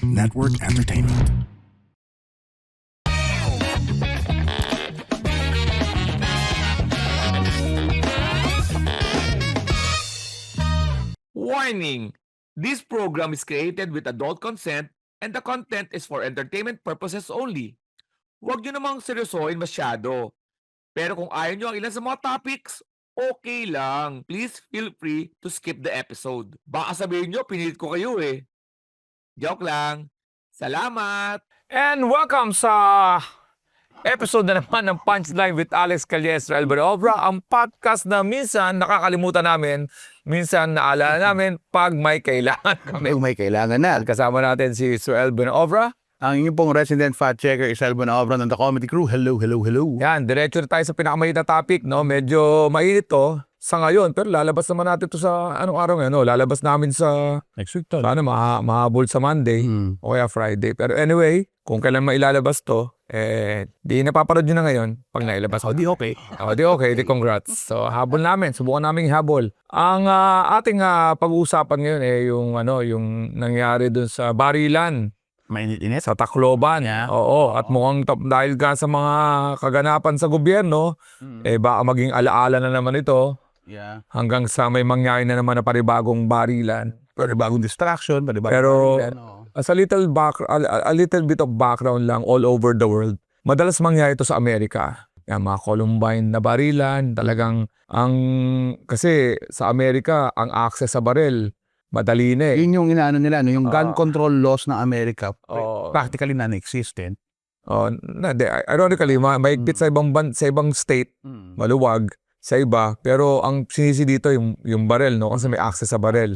Network Entertainment. Warning! This program is created with adult consent and the content is for entertainment purposes only. Huwag nyo namang seryosohin masyado. Pero kung ayaw nyo ang ilan sa mga topics, okay lang. Please feel free to skip the episode. Baka sabihin nyo, pinilit ko kayo eh. Joke lang. Salamat! And welcome sa episode na naman ng Punchline with Alex Caliestra Obra, ang podcast na minsan nakakalimutan namin, minsan naalala namin pag may kailangan kami. Kung may kailangan na. Kasama natin si Sir Elvin Obra. Ang inyong pong resident fact checker is Elvin Obra ng The Comedy Crew. Hello, hello, hello. Yan, diretso na tayo sa pinakamainit na topic, no? Medyo mainit to sa ngayon, pero lalabas naman natin to sa anong araw ngayon, no? Lalabas namin sa Next week to. sana mahabol sa Monday o kaya Friday. Pero anyway, kung kailan mailalabas to, di napaparod nyo na ngayon pag nailabas. Di okay. Di okay, di congrats. So, habol namin, subukan namin habol. Ang ating pag-uusapan ngayon yung nangyari dun sa barilan. Mainit-init. Sa Tacloban. Yeah. Oo. At mukhang dahil ka sa mga kaganapan sa gobyerno, baka maging alaala na naman ito Yeah. hanggang sa may mangyari na naman na panibagong barilan. Panibagong distraction. Pero as a little bit of background lang all over the world, madalas mangyari ito sa Amerika. Yan, mga Columbine na barilan, talagang kasi sa Amerika, ang access sa baril, madali na eh. Yun yung inaano nila, no? Yung gun control laws ng America, Oo. practically non-existent. Ironically, mahigpit sa ibang state, maluwag sa iba, pero ang sinisi dito yung baril, no? Kasi may access sa baril.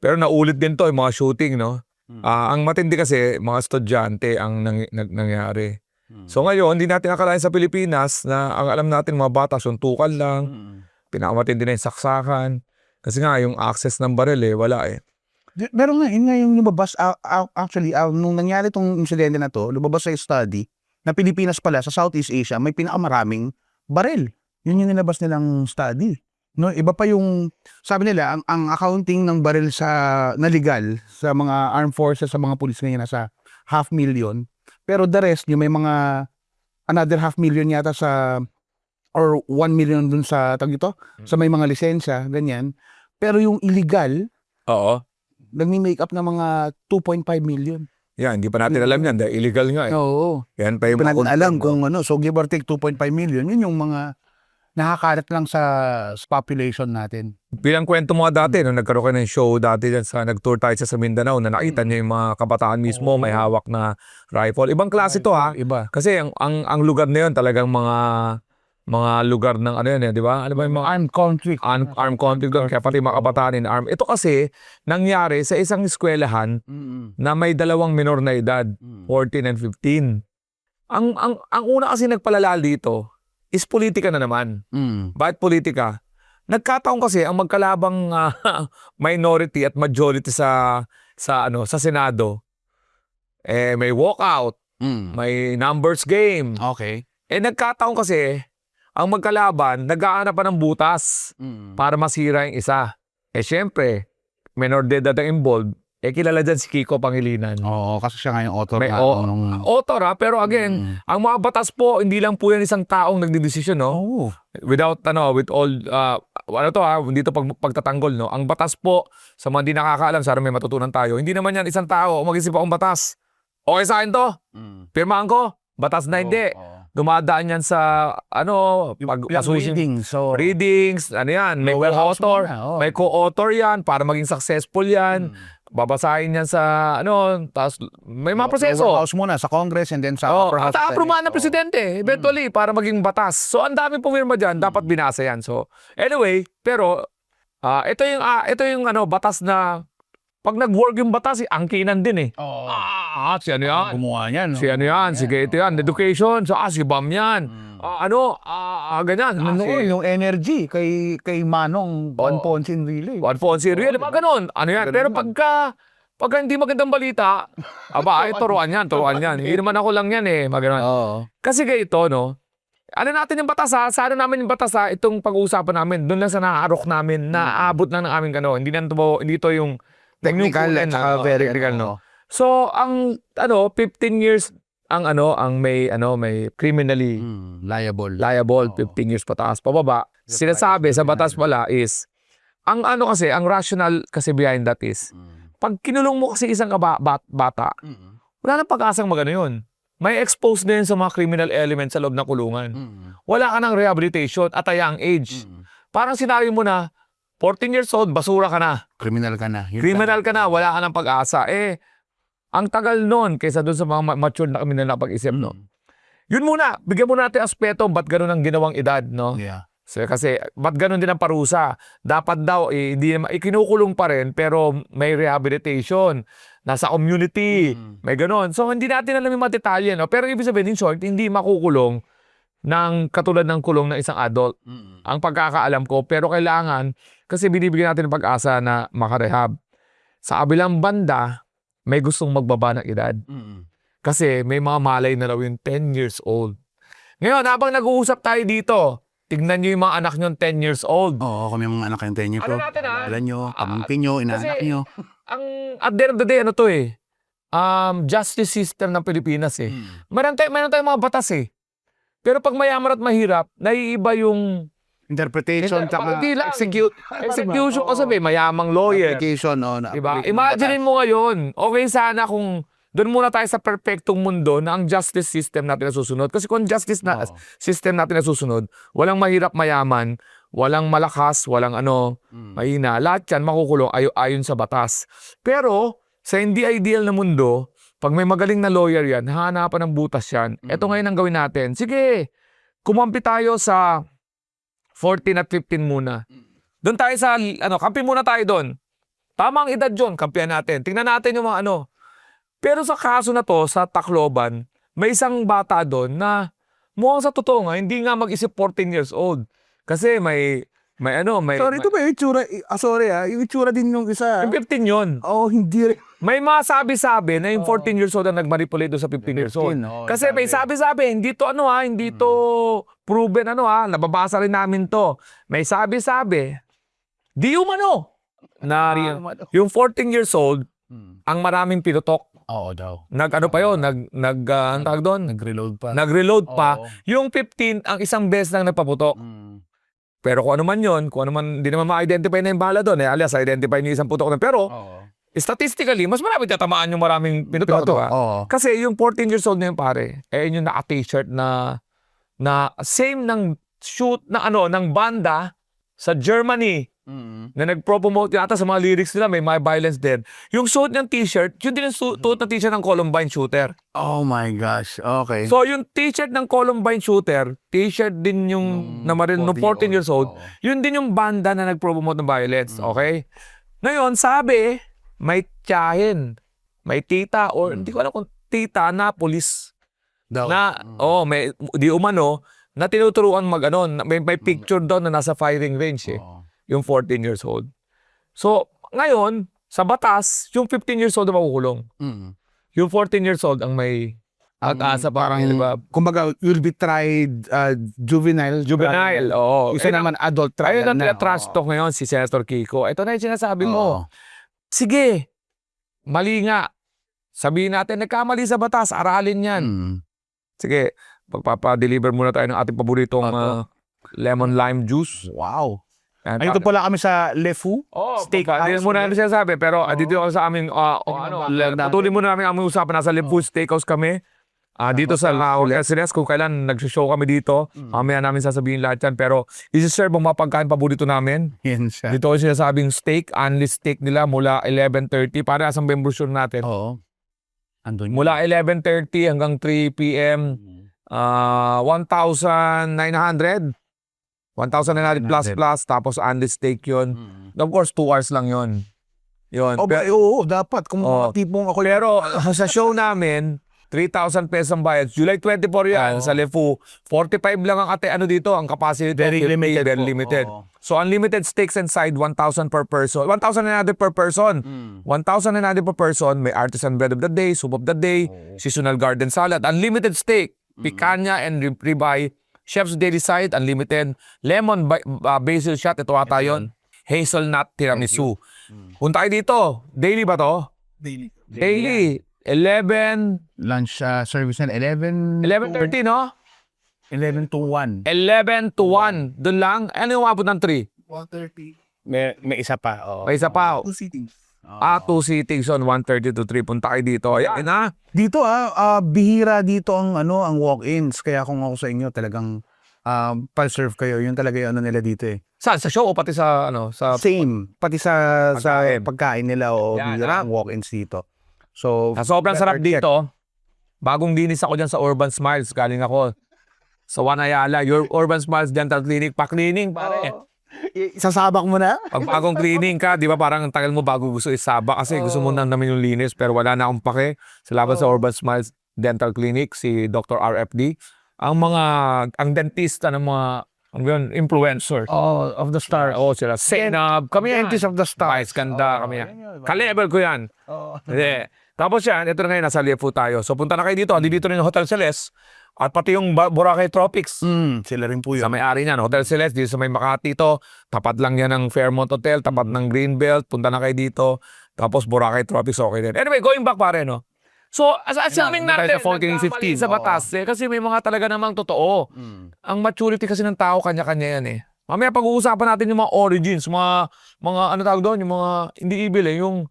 Pero naulit din to, yung mga shooting, no? Ang matindi kasi, mga estudyante ang nangyari. So ngayon, hindi natin akalain sa Pilipinas na ang alam natin mga bata, suntukan lang, pinakamatindi na yung saksakan. Kasi nga, yung access ng baril wala eh. Meron nga, yun nga yung lumabas, actually, nung nangyari tong insidente na to, lumabas sa study, na Pilipinas pala, sa Southeast Asia, may pinakamaraming baril. Yun yung nilabas nilang study. No, iba pa yung, sabi nila, ang accounting ng baril na legal sa mga armed forces, sa mga pulis ngayon, nasa 500,000. Pero the rest, yung may mga another 500,000 yata or 1 million dun sa sa may mga lisensya, ganyan. Pero yung illegal, Oo. nagmi-make up ng mga 2.5 million. Yan, hindi pa natin alam yan dahil illegal nga eh. Oo. Yan pa yung Hindi pa natin alam content, kung ano. So give or take 2.5 million, yun yung mga nakakalat lang sa population natin. Bilang kwento mo dati, nung nagkaroon kayo ng show dati dyan nag-tour tayo sa Mindanao na nakita niyo yung mga kabataan mismo may hawak na rifle. Ibang klase to ha. Iba. Kasi ang lugar na yun talagang mga lugar ng ano yan di ba? Ano ba yung mga Armed conflict. armed conflict doon, kaya pati mga kabataan in arm. Ito kasi nangyari sa isang eskwelahan na may dalawang minor na edad, 14 and 15. Ang una kasi nagpalala dito is politika na naman. Bakit politika? Nagkataon kasi ang magkalabang minority at majority sa Senado may walkout, may numbers game. Okay. Nagkataon kasi ang magkalaban nag-aanap pa ng butas para masira yung isa. Syempre, minor de edad ang involved. Kilala dyan si Kiko Pangilinan. Oo, kasi siya nga yung author. May author pero again, ang mga batas po, hindi lang po yan isang taong nagdidesisyon, no? Oo. With all, hindi to pagtatanggol, no? Ang batas po, sa mga hindi nakakaalam, sana may matutunan tayo, hindi naman yan isang tao, mag-isip akong batas. Okay sa akin to? Pirmahan ko? Batas na hindi. Dumadaan yan sa, Reading. So, readings, yan, may co-author. May co-author yan para maging successful yan. Babasahin yan sa, tapos may mga proseso. House muna, sa Congress and then sa upper house. At aprumahan ng presidente, eventually, para maging batas. So, ang dami pumirma dyan, dapat binasa yan. So, anyway, pero, ito yung batas na, pag nag-work yung batas, angkinan din eh. Si ano yan? Gumawa niyan. Si ano yan? Sige, ito yan. Education. So, si Bam yan. Ganyan. Yung energy kay Manong Juan Ponce really. Juan Ponce really. Mga ganon. Ano yan? Pero pagka hindi magandang balita, turuan yan. Hindi naman ako lang yan eh. Mga ganon. Kasi ganito, no? Ano natin yung batas ha? Sana namin yung batas ha? Itong pag-uusapan namin. Doon lang sa naaarok namin. Naabot lang ng aming Hindi ito yung Technical at saka very technical, no? So, ang 15 years ang may criminally Liable. liable, Oo. 15 years pataas pababa. The Sinasabi price sa of batas juvenile. pala is, ang rational kasi behind that is, pag kinulong mo kasi isang bata, wala nang pag-asang magano yun. May expose din sa mga criminal elements sa loob ng kulungan. Wala ka ng rehabilitation at a young age. Parang sinabi mo na, 14 years old, basura ka na. Criminal ka na. Yun Criminal ka na, wala ka ng pag-asa. Ang tagal nun kaysa doon sa mga mature na kami na napag-isip, no? Yun muna, bigyan mo natin aspeto, ba't ganun ang ginawang edad, no? Yeah. So, kasi, ba't ganun din ang parusa? Dapat daw, hindi naman, kinukulong pa rin, pero may rehabilitation. Nasa community, may ganun. So, hindi natin alam yung mga detalye, no? Pero ibig sabihin, in short, hindi makukulong ng katulad ng kulong ng isang adult. Ang pagkakaalam ko, pero kailangan, kasi binibigyan natin ng pag-asa na makarehab. Sa kabilang banda, may gustong magbaba ng edad. Kasi may mga malay na raw yung 10 years old. Ngayon, habang nag-uusap tayo dito, tignan nyo yung mga anak nyo 10 years old. Oo, kami mga anak yung 10 years Ano old. natin, Alam nyo, pamangkin nyo, inaanak kasi- nyo. At the end of the day, justice system ng Pilipinas Meron tayong mga batas Pero pag mayaman at mahirap, naiiba yung Interpretation, tsaka Hindi lang. execution Oo. kasi may mayamang lawyer. application. Diba? Imagine mo ngayon, okay sana kung doon muna tayo sa perfectong mundo na ang justice system natin nasusunod. Kasi kung justice system natin nasusunod, walang mahirap mayaman, walang malakas, walang mahina. Lahat yan makukulong ayon sa batas. Pero sa hindi ideal na mundo, pag may magaling na lawyer yan, hahanapan ng butas yan. Ito ngayon ang gawin natin. Sige, kumampi tayo sa 14 at 15 muna. Doon tayo sa, kampi muna tayo doon. Tama ang edad yun, kampihan natin. Tingnan natin yung mga Pero sa kaso na to, sa Tacloban, may isang bata doon na mukhang sa totoo nga, hindi nga mag-isip 14 years old. Kasi may Sorry, ito ba yung itsura? Yung itsura din yung isa. yung 15 yun. Hindi rin. May mga sabi-sabi na yung 14 years old ang nagmanipulate doon sa 15 years old. Kasi may sabi-sabi, hindi to hindi to proven nababasa rin namin to. May sabi-sabi, di umano na yung 14 years old ang maraming pinutok. Oo daw. Pa yun, ang tawag doon? Nag-reload pa. Nag-reload pa. Oo. Yung 15, ang isang beses lang nagpaputok. Pero kung ano man yun, hindi naman ma-identify na yung bala doon. Alias, identify niyo isang putok na. Pero, statistically, mas marami tatamaan yung maraming pinutok. Diba? Kasi yung 14 years old na yung pare, yung naka-t-shirt na same ng shoot ng banda sa Germany na nag-promote yata sa mga lyrics nila, may violence din. Yung suit ng t-shirt, yun din yung suit ng t-shirt ng Columbine shooter. Oh my gosh. Okay. So yung t-shirt ng Columbine shooter, t-shirt din yung namaril no 14 years old, yun din yung banda na nag-promote ng violence. Okay? Ngayon, sabi, may tiyahin, may tita, or hindi ko alam kung tita na police. Daw. May di umano na tinuturuan may picture doon na nasa firing range yung 14 years old. So, ngayon, sa batas, yung 15 years old na makukulong. Yung 14 years old ang may asa parang, diba? Kumbaga, you'll be tried juvenile. Juvenile, oo. Isa naman adult trial Ayun ang na. trash talk ngayon si Senator Kiko. Ito na yung sinasabi mo. Sige, mali nga. Sabihin natin, nagkamali sa batas, aralin yan. Sige, pagpapadeliver muna tayo ng ating paboritong lemon lime juice. Wow. Ito pala kami sa Le Fou. Steak house. Hindi muna namin sinasabi, pero dito ako sa aming, patuloy muna namin ang usapan. Nasa Le Fou Steakhouse kami. Dito sa Las kung kailan nag-show kami dito, mamaya namin sasabihin lahat yan. Pero isi-serve ang mga pagkain paborito namin. Yan siya. Dito ako sinasabing steak, unless steak nila mula 11:30 para sa membership natin. Oo. Andun Mula 11:30 hanggang 3 p.m. 1,900. 1,900 plus tapos unless steak yun. Of course, 2 hours lang yun. Yun. Oo, dapat. Kung tipong ako. Pero sa show namin, 3,000 pesos ang bayad. July 24 yan sa Le Fou. 45 lang ang dito, ang capacity. Very limited. Very limited. So unlimited steaks and side, 1,000 per person. 1,900 per person. 1,900 per person. May artisan bread of the day, soup of the day, seasonal garden salad, unlimited steak, picanha and ribeye, chef's daily side, unlimited, lemon basil shot, ito ata yun, hazelnut tiramisu. Punta kayo dito. Daily ba to? Daily. 11, Lunch service na 11 11:30, no? 11 to 1. 11 to 1. Doon lang. Ano yung abot ng 3? 1:30. May isa pa. Oh. May isa pa. 2 seatings. 2 seatings on 1:30 to 3. Punta kayo dito. Ayan na. Dito bihira dito ang ang walk-ins. Kaya kung ako sa inyo talagang pa-serve kayo, yun talaga yung nila dito eh. Saan? Sa show o pati sa ano? Sa Same, pati sa Pagkain. pagkain nila o Yan, bihira ang walk-ins dito. So, sobrang better sarap check. dito. Bagong dinis ako dyan sa Urban Smiles. Galing ako sa Juan Ayala. Your Urban Smiles Dental Clinic. Pa-cleaning, pare. Sasabak mo na? Pag bagong cleaning ka, di ba parang ang tagal mo bago gusto isaba kasi gusto mo nang namin yung linis pero wala na akong pake. Salamat sa Urban Smiles Dental Clinic, si Dr. RFD. Ang dentista ng mga influencer. Of the stars. Oo, sila. Senab. Kami yan. Dentist of the stars. Vice ganda kami yan. Ka-level ko yan. Hindi. Tapos yan, ito na ngayon, nasa Liefo tayo. So punta na kayo dito. Dito rin yung Hotel Celeste. At pati yung Boracay Tropics. Sila rin po yun. Sa may-ari niyan, Hotel Celeste, dito sa may Makati to. Tapat lang yan ng Fairmont Hotel, tapat ng Greenbelt. Punta na kayo dito. Tapos Boracay Tropics, okay din. Anyway, going back pare, no? So, assuming natin, sa 14, 15. sa batas, kasi may mga talaga namang totoo. Ang maturity kasi ng tao, kanya-kanya yan eh. Mamaya pag-uusapan natin yung mga origins, mga ano tawag doon, yung mga, hindi evil eh, yung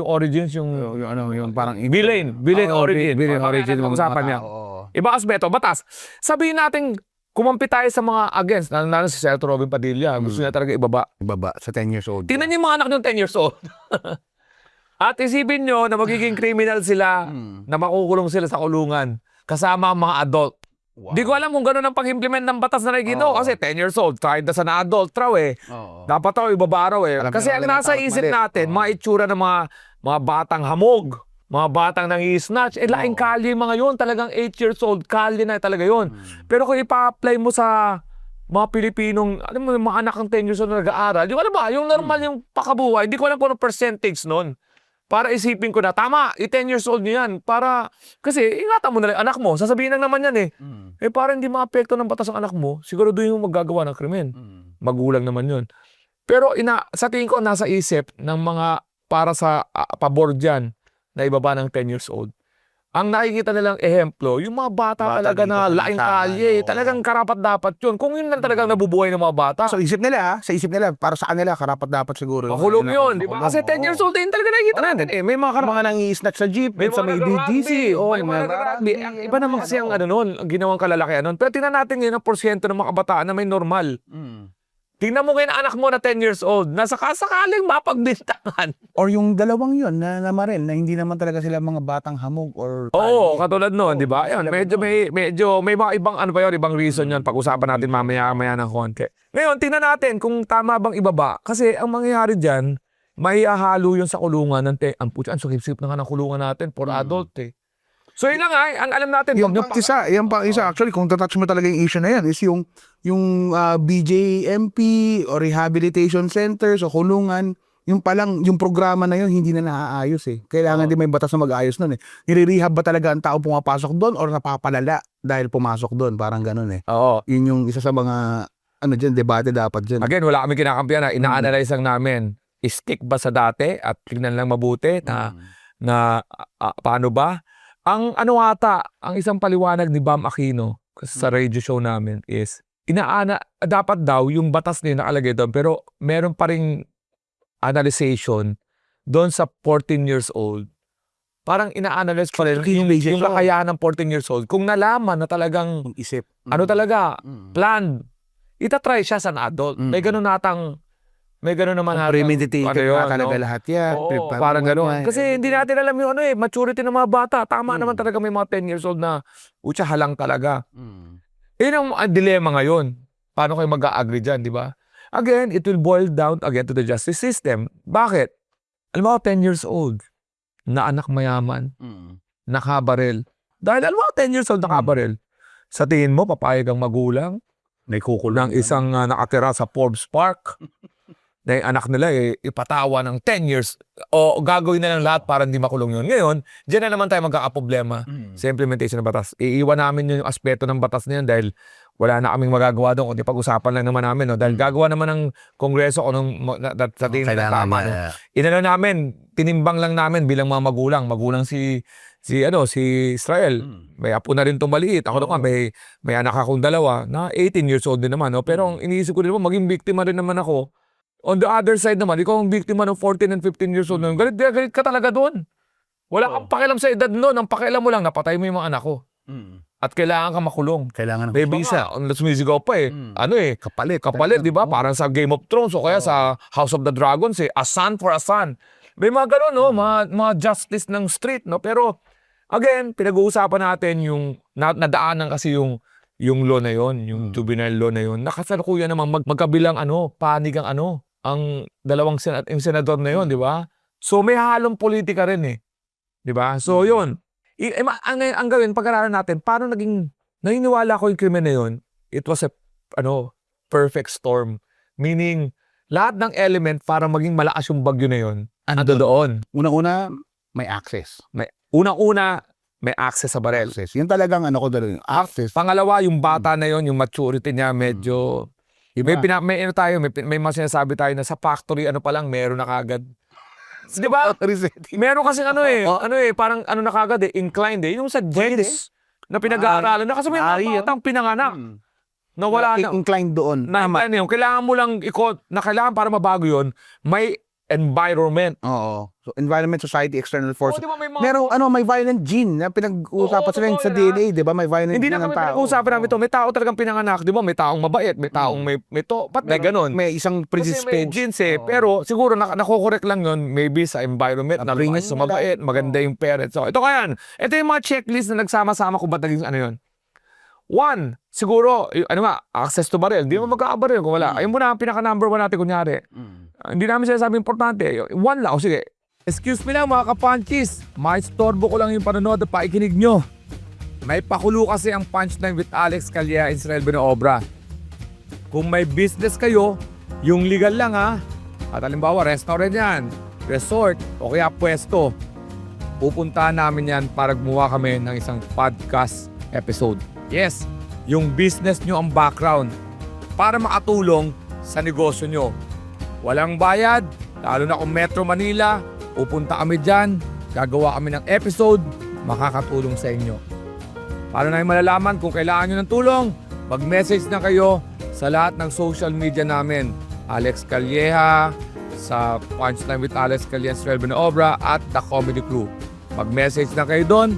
origins, yung parang villain origin. Villain Mamaya origin natin ng pag-usapan mga yan. tao, oo. Iba aspeto, batas. Sabihin natin, kumampi tayo sa mga against, lalo si Senator Robin Padilla, gusto niya talaga ibaba. Ibaba sa 10 years old. Tingnan niyo yung mga anak ng 10 years old. At isipin nyo na magiging criminal sila, na makukulong sila sa kulungan, kasama ang mga adult. Wow. Di ko alam kung gano'n ang pag-implement ng batas na nagino kasi 10 years old, tried na sa na-adult raw eh. Dapat raw ibaba raw eh. Alam Kasi na ang nila nasa takot isip mali. natin, mga itsura ng mga batang hamog, mga batang nangi-snatch, laing kalye yung mga yun, talagang 8 years old, kalye na talaga yun. Pero kung ipa-apply mo sa mga Pilipinong, alam mo, yung mga anak ng 10 years old na nag-aaral, di ko alam ba, yung normal yung pakabuhay, hindi ko alam kung ano percentage nun. Para isipin ko na, tama, 10 years old nyo yan. Para, kasi ingatan mo na lang, anak mo, sasabihin lang naman yan eh. Para hindi maapekto ng batas ang anak mo, siguro doon yung maggagawa ng krimen. Magulang naman yun. Pero sa tingin ko, nasa isip ng mga para sa pabor dyan na ibaba ng 10 years old. Ang nakikita nilang ehemplo, yung mga bata talaga dito na sa laing listahan, kalye, oo. talagang karapat-dapat yun. Kung yun lang talagang nabubuhay ng mga bata, Sa isip nila, para sa kanila, karapat dapat siguro. makulong yun, di ba? Kasi 10 years old din talaga nakikita natin eh. May mga Mga nangi-snatch sa jeep, May sa mga may nagrarugby. DDC, May mga nagrarugby. Iba naman kasi ang nun, ang ginawang kalalakihan nun. Pero tingnan natin ngayon ang porsyento ng mga kabataan na may normal. Tingnan mo ngayon ang anak mo na 10 years old, nasa kasakaling mapagbintangan. Or yung dalawang yun na naman na hindi naman talaga sila mga batang hamog or Oo, katulad nun, di ba? Ayun, medyo may mga ibang ano pa yun, ibang reason yun. Pag-usapan natin mamaya ng konti. Ngayon, tingnan natin kung tama bang ibaba. Kasi ang mangyayari dyan, maihahalo yun sa kulungan ng ang sukip-sip na nga ng kulungan natin for adult eh. So yun lang ang alam natin. yung pang isa, actually, kung tatouch mo talaga yung issue na yan, is yung BJMP o rehabilitation centers o kulungan, yung palang, yung programa na yun, hindi na naaayos eh. Kailangan din may batas na mag-ayos nun eh. Nire-rehab ba talaga ang tao pumapasok doon or napapalala dahil pumasok doon? Parang ganun eh. Oo. Yun yung isa sa mga, debate dapat dyan. Again, wala kami kinakampihan na ina-analyze lang namin. Stick ba sa dati at tignan lang mabuti na paano ba? Ang ang isang paliwanag ni Bam Aquino sa radio show namin is, dapat daw yung batas niya nakalagay doon pero meron pa ring analyzation doon sa 14 years old. Parang ina-analyze pa rin yung kakayahan ng 14 years old. Kung nalaman na talagang Isip. talaga, planned, itatry siya sa adult. May ganun naman Premeditated na talaga lahat yan. Oo, parang gano'n. Kasi hindi natin alam yung maturity ng mga bata. Tama naman talaga may mga 10 years old na halang talaga. Yun ang dilemma ngayon. Paano kayo mag-a-agree dyan, di ba? Again, it will boil down again to the justice system. Bakit? Alam mo, 10 years old, na anak mayaman, nakabarel. Dahil alam mo, 10 years old nakabarel. Sa tingin mo, papayag ang magulang, May kukulong. ng isang nakatira sa Forbes Park, na yung anak nila ipatawa ng 10 years o gagawin na lang lahat para hindi makulong yun. Ngayon, dyan na naman tayo magkakaproblema sa implementation ng batas. Iiwan namin yung aspeto ng batas na yun dahil wala na kaming magagawa doon kundi pag-usapan lang naman namin. No? Dahil gagawa naman ng Kongreso kung sa tingin na tama. No? Inano namin, tinimbang lang namin bilang mga magulang. Magulang si Israel. May apo na rin maliit. Ako naman, may anak akong dalawa na 18 years old din naman. No? Pero ang iniisip ko din naman, maging biktima rin naman ako. On the other side naman, ikaw ang biktima ng 14 and 15 years old. Galit ka talaga doon. Wala kang pakialam sa edad noon. Ang pakialam mo lang, napatay mo yung mga anak ko. At kailangan ka makulong. Kailangan may visa. Sumisigaw pa Kapalit, di ba? Parang sa Game of Thrones o kaya sa House of the Dragons a son for a son. May mga ganun, no? Mga justice ng street, no? Pero, again, pinag-uusapan natin yung nadaanan kasi yung law na yon, yung juvenile law na yon. Nakasalukuyan naman magkabilang panig ang dalawang yung senador na yon, di ba? So may halong politika rin di ba? So yun. Ang gawin, pag-aralan natin, paano naniniwala ko yung krimen na yun, it was a perfect storm. Meaning, lahat ng element para maging malakas yung bagyo na yun, ando doon. Unang-una, may access. Unang-una, may access sa barel. Access. Yun talagang access. Pangalawa, yung bata na yon, yung maturity niya medyo may mga sinasabi tayo na sa factory pa lang meron na kagad. Di ba? Meron kasi parang na kagad inclined yung sa genes na pinag-aaralan na kasi may mga batang pinanganak na wala na. Inclined doon. Kailangan mo lang kailangan para mabago yon, may environment. Oo. So, environment, society, external force. Diba may violent gene na pinag-uusapan sila sa DNA, di ba? May violent hindi gene na ng kami tao. pinag-uusapan namin ito. May tao talagang pinanganak, di ba? May taong mabait, may taong may to. Ba't may ganun? May isang Kasi may predisposed. genes Pero siguro nakokorek lang yun maybe sa environment na lumayas sa mabait, maganda yung parents. So, ito kaya ito yung mga checklist na nagsama-sama kung ba't naging yun. One, siguro, access to barrel. Hindi mo magkakabaril kung wala. Ayun muna ang pinaka-number 1 natin kunyari. Hindi namin sinasabi importante. One lang. Sige. Excuse me lang mga kapunchies. Maistorbo ko lang yung panonood at paikinig nyo. May pakulo kasi ang Punchline with Alex Calleja and Israel Binoobra. Kung may business kayo, yung legal lang At halimbawa, restaurant yan, resort, o kaya pwesto. Pupuntahan namin yan para gumawa kami ng isang podcast episode. Yes, yung business nyo ang background para makatulong sa negosyo nyo. Walang bayad, lalo na kung Metro Manila, pupunta kami dyan, gagawa kami ng episode, makakatulong sa inyo. Paano namin malalaman kung kailangan nyo ng tulong? Mag-message na kayo sa lahat ng social media namin. Alex Calleja, sa Punchline with Alex Calleja, Israel Binoobra, at The Comedy Crew. Mag-message na kayo doon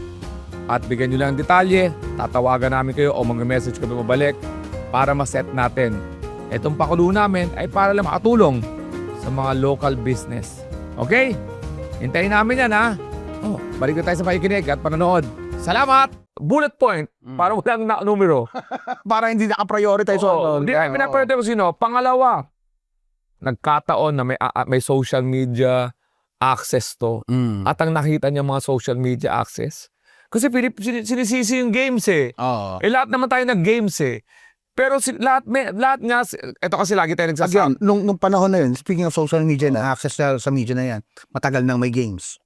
at bigyan nyo lang detalye, tatawagan namin kayo o mag-message kami mabalik para ma-set natin. Itong pakulo namin ay para lang makatulong sa mga local business. Okay? Hintayin namin yan balik na tayo sa pakikinig at panonood. Salamat! Bullet point para walang numero. Para hindi naka-prioritize. Hindi na pinaprioritize ko sino. Pangalawa, nagkataon na may social media access to. At ang nakita niya mga social media access. Kasi sinisisi yung games lahat naman tayo nag-games Pero lahat nga, ito kasi lagi tayo nagsasabi. Again, nung panahon na yun, speaking of social media na access sa media na yan, matagal nang may games.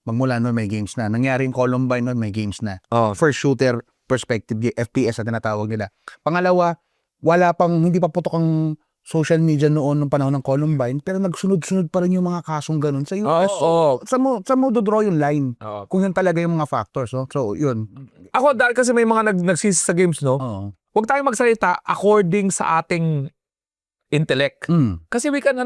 Magmula noon may games na. Nangyari yung Columbine noon, may games na. First shooter perspective, FPS na tinatawag nila. Pangalawa, hindi pa putok ang social media noon nung panahon ng Columbine, pero nagsunod-sunod pa rin yung mga kasong ganun. Sa Saan mo do-draw yung line? Kung yan talaga yung mga factors. So, yun. Ako, dahil kasi may mga nagsisi sa games, huwag tayong magsalita according sa ating intellect. Kasi we can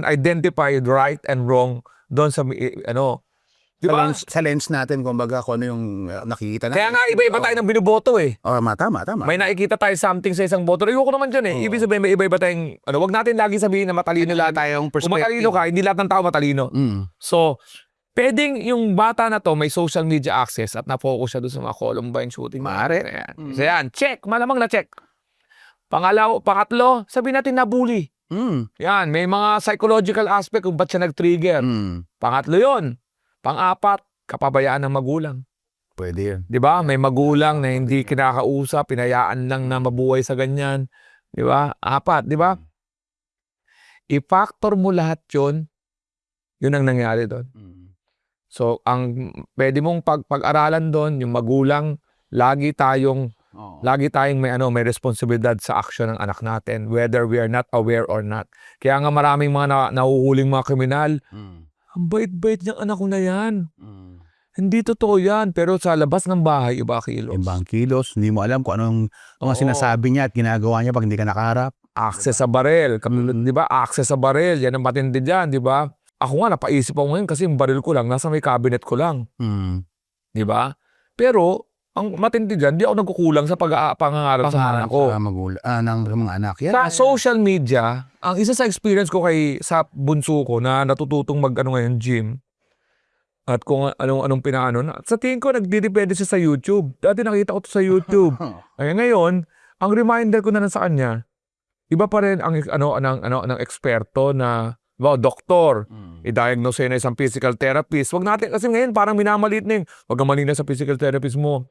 identify right and wrong doon sa diba? Sa lens natin, kumbaga, kung ano yung nakikita natin. Kaya nga, iba-iba tayo ng binoboto Tama. May nakikita tayo something sa isang boto. Ayoko naman dyan Ibig sabihin, may iba-iba tayong, wag natin lagi sabihin na matalino lahat. Tayong Kung matalino ka, hindi lahat ng tao matalino. So, pwedeng yung bata na to may social media access at na-focus siya doon sa mga Columbine shooting. Maaari. So yan, check. Malamang na check. Pangatlo, sabihin natin na-bully. Yan, may mga psychological aspect kung ba't siya nag-trigger. Pangatlo yon. Pang-apat, kapabayaan ng magulang. Pwede yan. Di ba? May magulang na hindi kinakausap, pinayaan lang na mabuhay sa ganyan. Di ba? 4, di ba? i-factor mo lahat yun ang nangyari doon. So, ang pwede mong pag-aralan doon, yung magulang, lagi tayong may responsibilidad sa aksyon ng anak natin, whether we are not aware or not. Kaya nga maraming mga nahuhuling mga kriminal, ang bait-bait niyang anak ko na yan. Hindi totoo yan, pero sa labas ng bahay, iba kilos. Ibang kilos, hindi mo alam kung anong Oo. sinasabi niya at ginagawa niya pag hindi ka nakaharap. Access sa baril. Di ba? Access sa baril. Yan ang matindi dyan, di ba? Ako nga, napaisip ako ngayon kasi yung baril ko lang, nasa may cabinet ko lang. Di ba? Pero, ang matindi dyan, di ako nagkukulang sa pangangarap sa anak ko. Sa ng mga anak. Yan. Sa social media, ang isa sa experience ko sa bunso ko na natututong ngayon, gym, at kung anong pinaano na. Sa tingin ko, nagdidepende siya sa YouTube. Dati nakita ko to sa YouTube. Kaya ngayon, ang reminder ko na sa kanya, iba pa rin ang ng eksperto na doktor, i-diagnose na isang physical therapist. Wag natin, kasi ngayon parang minamaliit na yung, wag kang mali na sa physical therapist mo.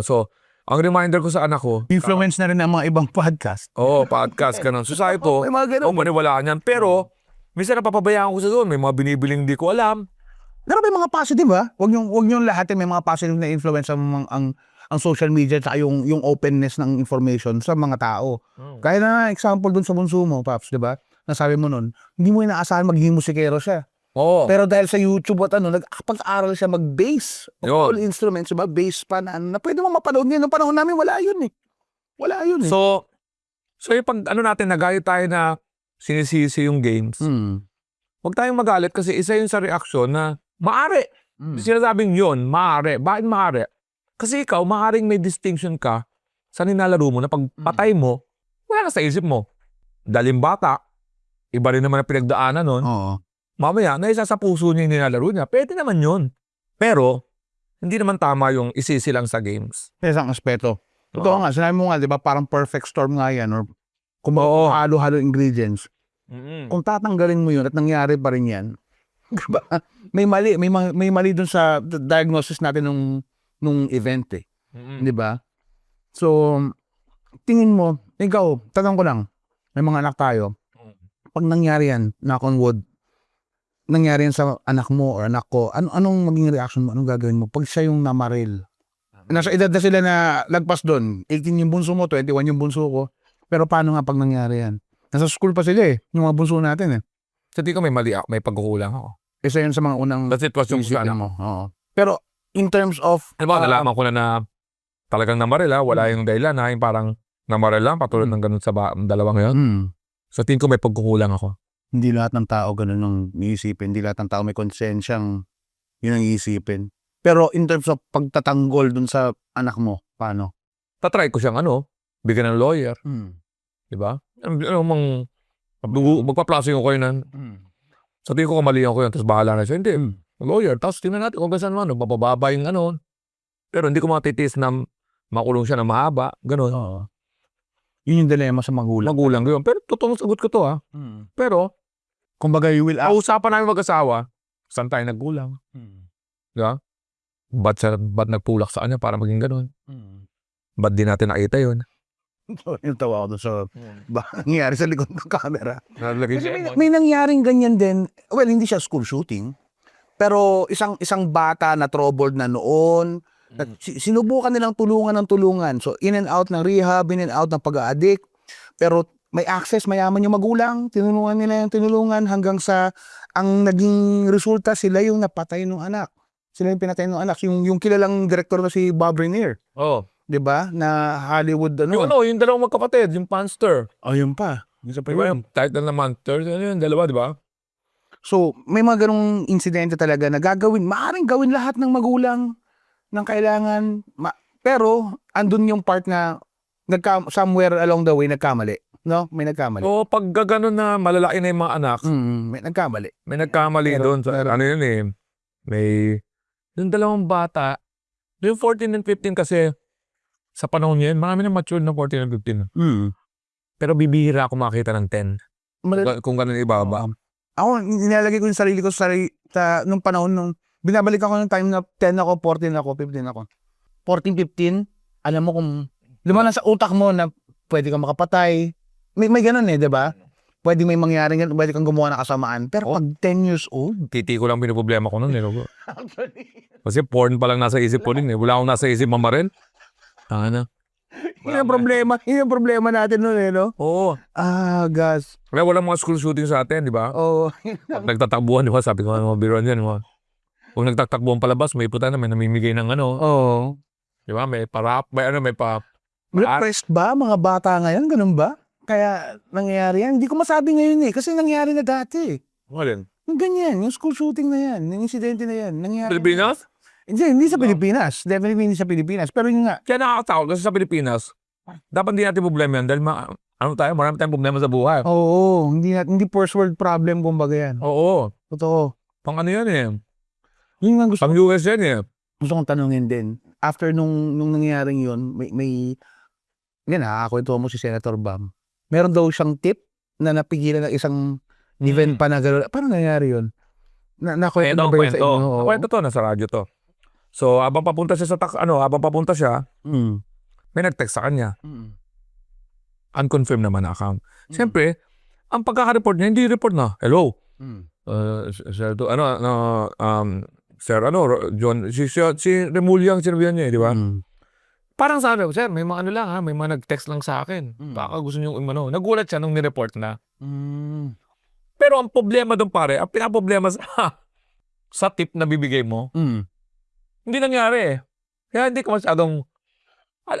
So, ang reminder ko sa anak ko, Influence na rin ng mga ibang podcast. podcast ka ng society. May mga ganun. Maniwala niyan. Pero, minsan napapabayaan ko sa doon. May mga binibiling di ko alam. Pero may mga positive Huwag niyong lahat may mga positive na influence ang social media at yung openness ng information sa mga tao. Kaya na example dun sa bunso mo, Paps, di ba? Nasabi mo nun, hindi mo inaasahan magiging musikero siya. Oo. Pero dahil sa YouTube at nagpag-aral siya mag-bass. All Yun. instruments, diba? Bass pa na pwede mo mapanood niya. Nung panahon namin, wala yun eh. Wala yun eh. So yung pag natin, nagayot tayo na sinisisi yung games. Huwag tayong magalit kasi isa yun sa reaksyon na maaari. Sinasabing yun, maaari. Bakit maaari? Kasi ikaw, maaaring may distinction ka sa nilalaro mo na pag patay mo, wala na sa isip mo. Daling bata, iba rin naman ang pinagdaanan nun. Oo. Mamaya, naisa sa puso niya yung nilalaro niya. Pwede naman yun. Pero, hindi naman tama yung isisi lang sa games. Isang aspeto. Totoo nga, sinabi mo nga, di ba, parang perfect storm nga yan or kung Oo. halo-halo ingredients. Kung tatanggalin mo yun at nangyari pa rin yan, diba? May mali dun sa diagnosis natin nung event eh. Di ba? So, tingin mo, ikaw, tanong ko lang, may mga anak tayo, pag nangyari yan, knock on wood, nangyari yan sa anak mo or anak ko, anong maging reaction mo? Anong gagawin mo? Pag siya yung namaril. Nasa edad na sila na lagpas doon. 18 yung bunso mo, 21 yung bunso ko. Pero paano nga pag nangyari yan? Nasa school pa sila eh. Yung mga bunso natin eh. Sa di ko may mali ako, may pagkukulang ako. Isa yun sa mga unang That's sitwasyon ko sa isipin anak mo. Oo. Pero in terms of... Ano ba, nalaman ko na talagang namaril wala yung dahilan yung parang namaril lang, patulad ng ganun sa dalawang yun. Sa tingin ko may pagkukulang ako. Hindi lahat ng tao ganun ang iisipin. Hindi lahat ng tao may konsensyang yun ang iisipin. Pero in terms of pagtatanggol dun sa anak mo, paano? Tatry ko siyang bigyan ng lawyer. Diba? Magpa-plasing ko kayo na. Sa tingin ko kamali ako yun, tapos bahala na siya. Hindi, lawyer. Tapos tingnan natin kung saan mapababa yung Pero hindi ko matitiis na makulong siya na mahaba. Ganun. Oo. Yun yung dilemma sa magulang. Magulang ko yun. Pero totoong sagot ko to Pero, Kumbaga, you will pausapan namin mag-asawa, saan tayo nagkulang? Diba? Ba't nagpulak sa kanya para maging ganun? Ba't di natin nakita yun? Yung tawa ko doon sa nangyari sa likod ng camera. Nalagay Kasi siya. may nangyaring ganyan din. Well, hindi siya school shooting. Pero isang bata na troubled na noon. Sinubukan nilang tulungan ng tulungan. So, in and out ng rehab, in and out ng pag-addict. Pero may access, mayaman yung magulang. Tinulungan nila yung tinulungan hanggang sa ang naging resulta sila yung napatay ng anak. Sila yung pinatay ng anak. Yung kilalang director na si Bob Rainier. Oh. 'Di ba? Na Hollywood Yung dalawang magkapatid, yung Panster. Oh, yun pa. Yung sa Diba yung title na Monster? Yung dalawa, di ba? So, may mga ganung insidente talaga na maaaring gawin lahat ng magulang ng kailangan. Pero, andun yung part na somewhere along the way, nagkamali. No? May nagkamali. So, pag gano'n na malalaki na yung mga anak, May nagkamali. may nagkamali doon. Ano yun may, yung dalawang bata, yung 14 and 15 kasi, sa panahon niya, marami na mature na 14 and 15. Pero bibihira ako makita ng 10. Kung gano'n ibaba. Ako, nilalagay ko yung sarili ko nung panahon binabalik ako ng time na 10 ako, 14 ako, 15 ako. 14, 15, alam mo kung lumalang sa utak mo na pwede kang makapatay. May ganun di ba? pwede may mangyari nga, pwede kang gumawa ng kasamaan. Pero pag 10 years old, Titi ko lang pinoproblema ko nun. Kasi porn pa lang nasa isip ko din. Wala akong nasa isip mamaril. Tanga na. yun yung problema natin nun no? Oo. Gas. Kaya walang mga school shooting sa atin, di ba? Oo. Pag nagtatakbuhan, di ba? Sabi ko, mga biruan yan. Kung nagtatakbuhan palabas, may puta na, may namimigay ng ano. Oo. Di ba? May parap, may pa... Repressed ba mga bata ngayon? Ganun ba? Kaya nangyayari yan. Hindi ko masabi ngayon kasi nangyari na dati. Ano din? Yung ganyan, yung school shooting na yan, yung insidente na yan. Nangyari. Pilipinas? Hindi sa Pilipinas. Definitely hindi sa Pilipinas. Pero yun nga. Kaya nakakatakot kasi sa Pilipinas, dapat hindi natin problema yan dahil marami tayong problema sa buhay. Oo. Hindi first world problem kumbaga yan. Oo. Totoo. Pang ano yan eh. Yun nga Pang US yan eh. gusto kong tanungin din. After nung nangyaring yun, yan nakakwento mo si Senator Bam. Meron daw siyang tip na napigilan ng isang event pa na gano'n. Paano nangyari yun? Nakwento mo ba yun sa inyo? Oo. Kwento to, nasa radyo to. So, habang papunta siya may nag-text sa kanya. Unconfirmed naman na account. Siyempre, ang pagkaka-report niya, hindi report na. Hello. Sir, Sir, John, si Remulyang sinabihan niya, di ba? Parang sabi ko, sir, may mga may mga nag-text lang sa akin. Baka gusto niyo nagulat siya nung nireport na. Pero ang problema doon pare, ang pinaproblema sa tip na bibigay mo, hindi nangyari eh. Kaya hindi ko masyadong,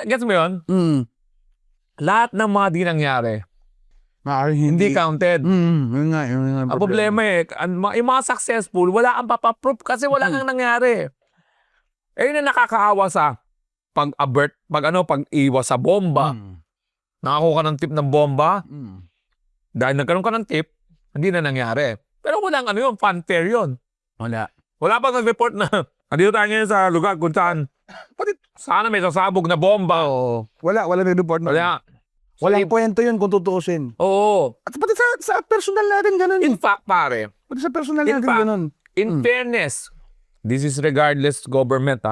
gets mo yun? Lahat ng mga di nangyari, hindi counted. Yun nga. Ang problema eh, yung mga successful, wala kang papaproof kasi wala kang nangyari. Eh yun ang nakakaawa sa pag-iwas sa bomba. Nakakuha ka ng tip ng bomba, dahil nagkaroon ka ng tip, hindi na nangyari. Pero walang fanfare yun. Wala pa nag-report na, andito tayo ngayon sa lugar kung saan, sana may sasabog na bomba. Wala nag-report na. Wala. Walang kwento yun kung tutuusin. Oo. At pati sa personal natin ganun. In fact, pare, Pati sa personal In natin fact, ganun. in fairness, this is regardless government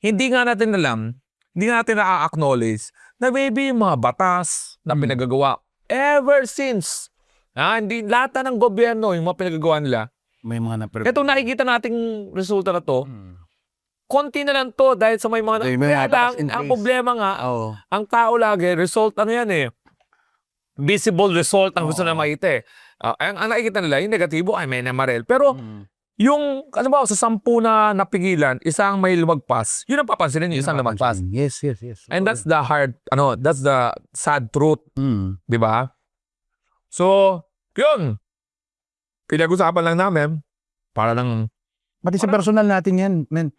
hindi nga natin alam, hindi natin na-acknowledge na maybe yung mga batas na pinagagawa ever since. Hindi lahat ng gobyerno, yung mga pinagagawa nila. May mga Ito nakikita nating resulta na to, konti na lang to dahil sa may mga... Kaya lang, ang problema nga, ang tao lagi, result visible result ang gusto na makita eh. Ang nakikita nila, yung negatibo, ay may namarel. Pero, yung, sa 10 na napigilan, isang may lumagpas, yun ang papansinin yung isang lumagpas. Yes. And that's the that's the sad truth. Di ba? So, yun. Pinag-usapan lang namin, para lang... Pati sa personal natin yan, men.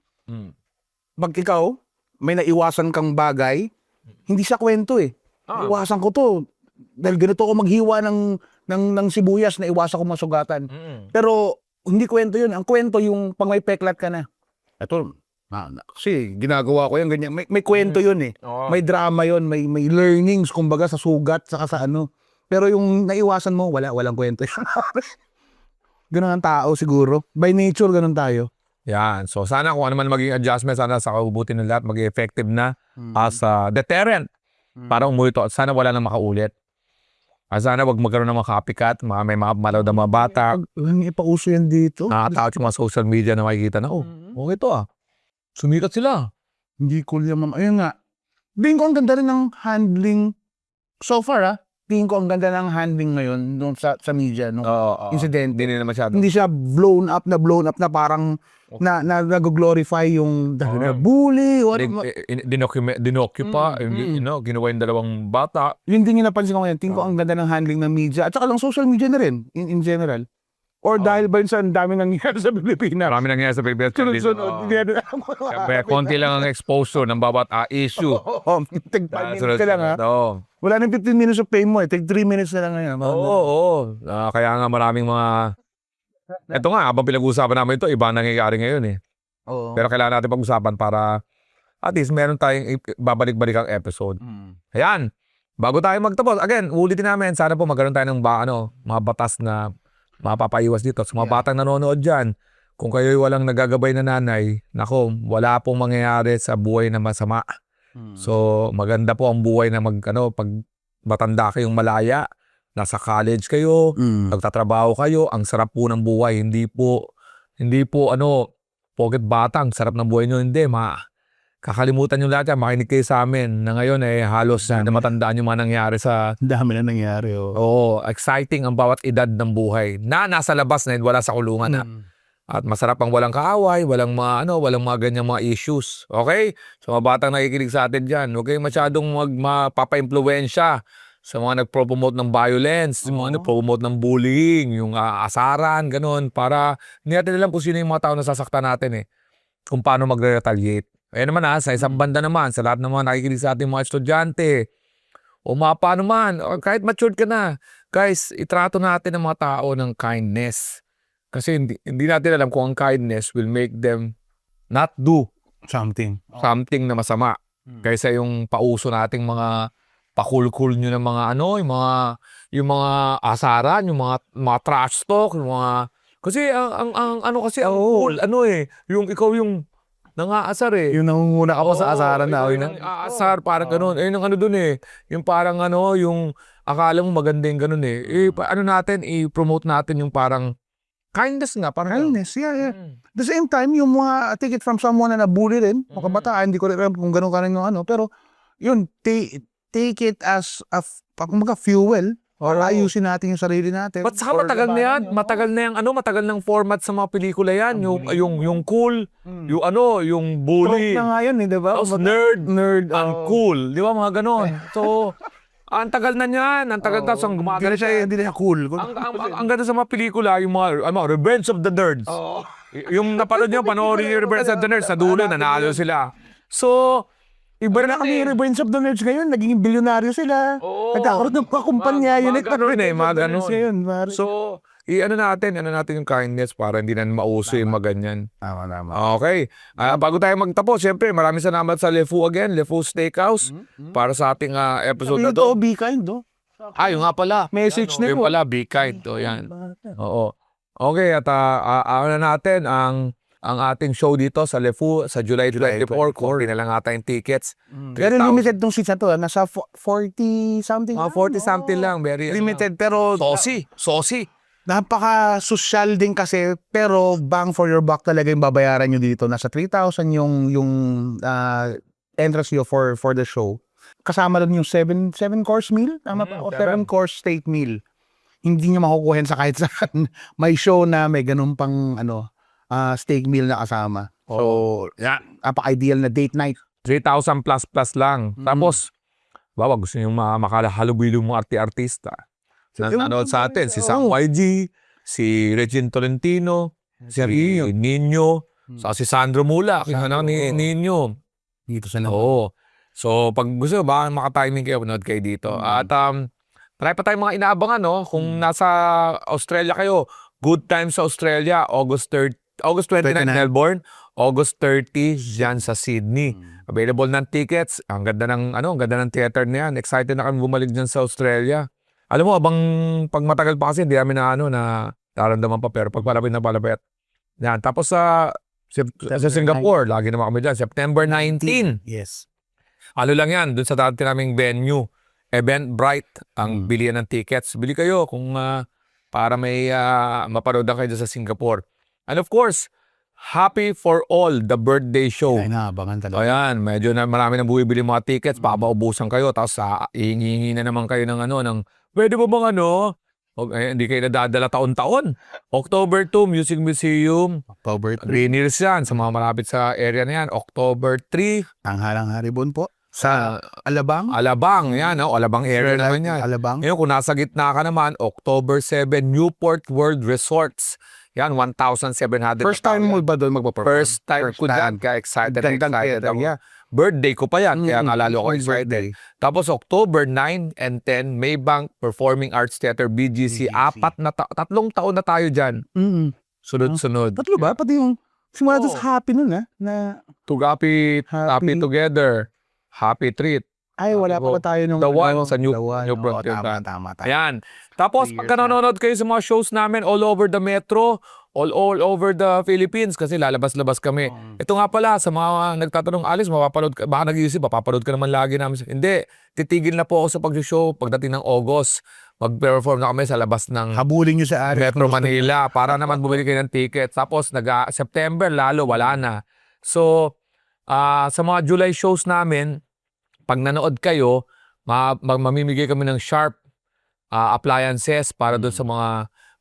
Pag ikaw, may naiwasan kang bagay, hindi sa kwento eh. Iwasan ko to. Dahil ganito ako maghiwa ng sibuyas na iwasan ko masugatan. Pero, hindi kwento yun. Ang kwento yung pag may peklat ka na. Ito, kasi ginagawa ko yan ganyan. May kwento yun eh. May drama yun. May learnings kumbaga sa sugat saka sa ano. Pero yung naiwasan mo, walang kwento. Ganun ang tao siguro. By nature, ganun tayo. Yan. So, sana kung ano man maging adjustment, sana sa kaubuti ng lahat, maging effective na as a deterrent para umuwi to. Sana wala nang makaulit. Sana wag magkaroon ng mga copycat, may mga malaw na mga bata. Ang ipauso yan dito. Nakataot yung mga social media na makikita na, okay to sumikat sila. Hindi cool yan, ma'am. Ayun nga. Tingin ko ang ganda rin ng handling so far, tingin ko ang ganda ng handling ngayon nung sa media, nung incident. Hindi na masyado. Hindi siya blown up na parang nag-glorify yung bully. Dinoccupy, ginawa yung dalawang bata. Yun din yung napansin ko ngayon. Tingin ko ang ganda ng handling ng media. At saka lang social media na rin, in general. Or dahil ba yun sa dami nangyayari sa Pilipinas? Marami nangyayari sa Pilipinas. Sunod-sunod. Siyempre, konti lang ang exposure ng bawat issue. Take 5 minutes ka lang Wala nang 15 minutes of fame mo Take 3 minutes na lang ngayon. Oo. Kaya nga maraming mga... Ito nga, habang pinag-uusapan namin ito, iba nangyayari ngayon eh. Pero kailangan natin pag-usapan para at least meron tayong babalik-balik ang episode. Ayan. Bago tayo magtapos, again, ulitin namin, sana po magkaroon tayo ng mga batas na mapapaiwas dito. Sa mga batang nanonood dyan, kung kayo'y walang nagagabay na nanay, nako, wala pong mangyayari sa buhay na masama. So, maganda po ang buhay na pag matanda kayong malaya, nasa college kayo, Mm. nagtatrabaho kayo, ang sarap po ng buhay. Hindi po pocket bata, ang sarap ng buhay nyo. Hindi, kakalimutan nyo lahat yan. Makinig kayo sa amin na ngayon halos na matandaan yung mga nangyari sa... Dami na nangyari. Oo, exciting ang bawat edad ng buhay na nasa labas na wala sa kulungan na. At masarap ang walang kaaway, walang mga ganyang mga issues. Okay? So mga batang nakikinig sa atin dyan, huwag kayong masyadong mapapa-impluwensya sa mga nagpo-promote ng violence, yung mga nagpo-promote ng bullying, yung asaran, ganun, para hindi natin alam kung sino yung mga tao na sasaktan natin kung paano magre-retaliate. Ayan naman sa isang banda naman, sa lahat ng mga nakikinig sa ating mga estudyante, o paano man, o kahit matured ka na, guys, itrato natin ang mga tao ng kindness. Kasi hindi natin alam kung ang kindness will make them not do Something na masama. Kaysa yung pauso nating mga pakulkul nyo ng mga yung mga asaran, yung mga trash talk, yung mga... Kasi ang cool, yung ikaw yung nangaasar yung nangunguna ka pa sa asaran na. Yung aasar, parang ganun. Yung dun yung parang yung akala mo maganda yung ganun natin, i-promote natin yung parang kindness nga, parang Kindness, yeah. The same time, yung mga take it from someone na nabully rin, mga kabataan, hindi ko rin alam kung ganun ka rin yung pero yun, take it as kumbaga fuel or ayusin natin yung sarili natin. But saka matagal na yan. Matagal ng format sa mga pelikula yan. Yung cool, yung bully. Trope na nga yun, di ba? Tapos nerd, cool. Di ba mga ganon? So, ang tagal na niyan. Ang tagal tapos ang gumagano siya. Hindi na siya cool. Ang ganda sa mga pelikula, yung mga, Revenge of the Nerds. Yung napanood niyo, panoorin yung Revenge of the Nerds, sa dulo, nanalo sila. So, iba na kami yung Revenge of the Nerds ngayon, naging bilyonaryo sila. Nagkakaroon ng mga kumpanya yun. Mga ganun. Ngayon, So, ano natin yung kindness para hindi na mauso yung mga ganyan. Tama. Okay. Bago tayo magtapos, siyempre, maraming salamat sa LeFou again, LeFou Steakhouse, para sa ating episode na to. Be kind, do. Yung nga pala. Message na Yung pala, be kind. Yan. Oo. Okay, at na natin ang ating show dito sa LeFou sa July 24. Kung na lang ata yung tickets. Pero limited tong seats na to. Nasa 40 something. 40 something lang. Very Limited, pero Saucy. napaka-social din kasi, pero bang for your buck talaga yung babayaran nyo dito. Nasa 3,000 yung entrance nyo for the show. Kasama lang yung 7 course meal. Tama pa? O 7 course steak meal. Hindi nyo makukuhin sa kahit saan. May show na may ganun pang steak meal na kasama. So, napaka-ideal na date night. 3,000 plus lang. Tapos, gusto nyo makalahalubilo mga artista. Nanonood sa atin, si Sam YG, si Regine Tolentino, si Nino, si Sandro Mula, ni Nino. Dito sa naman. Oo. So, pag gusto, baka makatiming kayo, panood kayo dito. At marami pa tayong mga inaabangan, Kung nasa Australia kayo, Good Times sa Australia, August 29 Melbourne, August 30 dyan sa Sydney. Available ng tickets. Ang ganda ng theater na yan. Excited na kami bumalik dyan sa Australia. Alam mo, pag matagal pa kasi, hindi namin na naramdaman pa, pero pag palapit. Yan. Tapos sa Singapore, lagi naman kami dyan, September 19. Yes. Lang yan, dun sa dati naming venue, Eventbrite, ang bilihan ng tickets. Bili kayo kung para may mapanood kayo dyan sa Singapore. And of course, Happy for All, the birthday show. Ay, naabangan talaga. Ayan, medyo na marami nang bumibili mga tickets, papaubusan kayo, tapos hihingi na naman kayo ng pwede mo bang hindi kayo nadadala taon-taon. October 2, Music Museum. October 3. Green Hills yan, sa mga malapit sa area na yan. October 3. Tanghalang Haribon po. Sa Alabang. Alabang, yan, Alabang area naman yan. Alabang. Ngayon, kung nasa gitna ka naman, October 7, Newport World Resorts. Yan, 1,700. First time mo ba doon magpa-perform? First time ko dyan. Kaya excited ako. Birthday ko pa yan, kaya nalalo ako excited. Tapos October 9 and 10, Maybank Performing Arts Theater, BGC. 3 taon na tayo dyan. Sunod-sunod. Tatlo ba? Pati yung simula doon sa happy nun na Happy Together. Happy Treat. ay wala pa tayo nung The One sa New Frontier. Tama. Ayan. Tapos pagka nanonood kayo sa mga shows namin all over the metro, all over the Philippines kasi lalabas-labas kami. Ito nga pala sa mga nagtatanong, Alice, mapapanood ka, baka nag-iisip, mapapanood ka naman lagi namin. Hindi, titigil na po ako sa pag-show pagdating ng August. mag-perform na kami sa labas ng Habulin nyo sa Aris. Metro Manila para naman bumili kayo ng ticket. Tapos September lalo wala na. So sa mga July shows namin, pag nanood kayo, mamimigay kami ng Sharp appliances para doon sa mga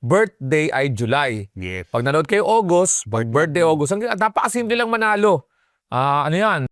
birthday ay July. Yes. Pag nanood kayo August, pag birthday August, napakasimple lang manalo. Ano yan?